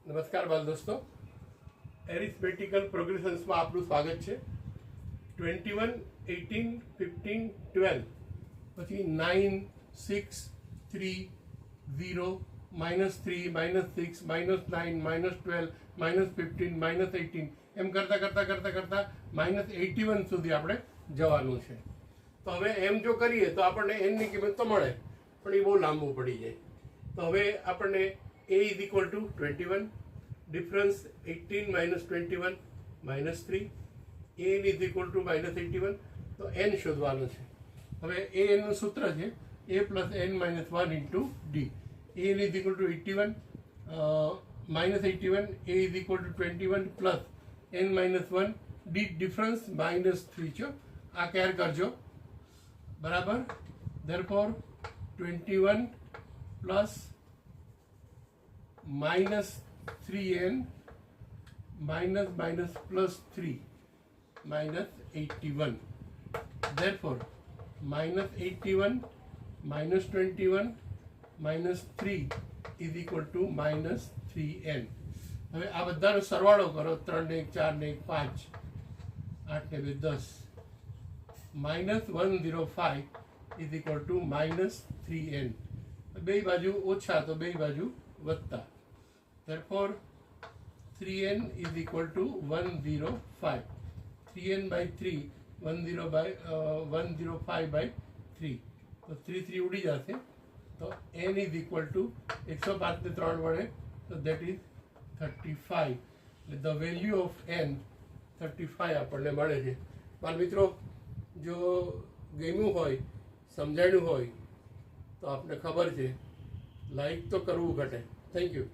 નમસ્કાર બાલ દોસ્તો, એરિથમેટિકલ પ્રોગ્રેશન્સમાં આપનું સ્વાગત છે। 21, 18, 15, 12 પછી 9, 6, 3, 0, -3, -6, -9, -12, -15, -18 એમ કરતાં -81 સુધી આપણે જવાનું છે। તો હવે એમ જો કરીએ તો આપણને એનની કિંમત તો મળે, પણ એ બહુ લાંબુ પડી જાય। તો હવે આપણને a is equal to 21, difference 18 minus 21 minus 3, an is equal to -81, તો n શોધવાનું છે। હવે an નું સૂત્ર છે a plus n minus 1 into d। an is equal to 81 minus 81, a is equal to 21 plus n minus 1, d difference -3 છે। આ care કરજો બરાબર। therefore 21 plus -3n minus plus 3 -81, therefore -81 minus 21 minus 3 is equal to -3n। હવે આ બધાનો સરવાળો કરો, 3 ને 1 4 ને 1 5 8 ને 2 10 -105 is equal to -3n। બે બાજુ ઓછા તો બે બાજુ વત્તા, therefore 3n is equal to 105, 3n by 3 105 by 3, તો 3 ઉડી જશે, તો n is equal to 105 ને 3 વડે, તો that is 35, the value of n 35 આપણને મળે છે। બાળ મિત્રો, જો ગમ્યું હોય, સમજાણ્યું હોય તો આપને ખબર છે, લાઈક તો કરવું ઘટે। Thank you.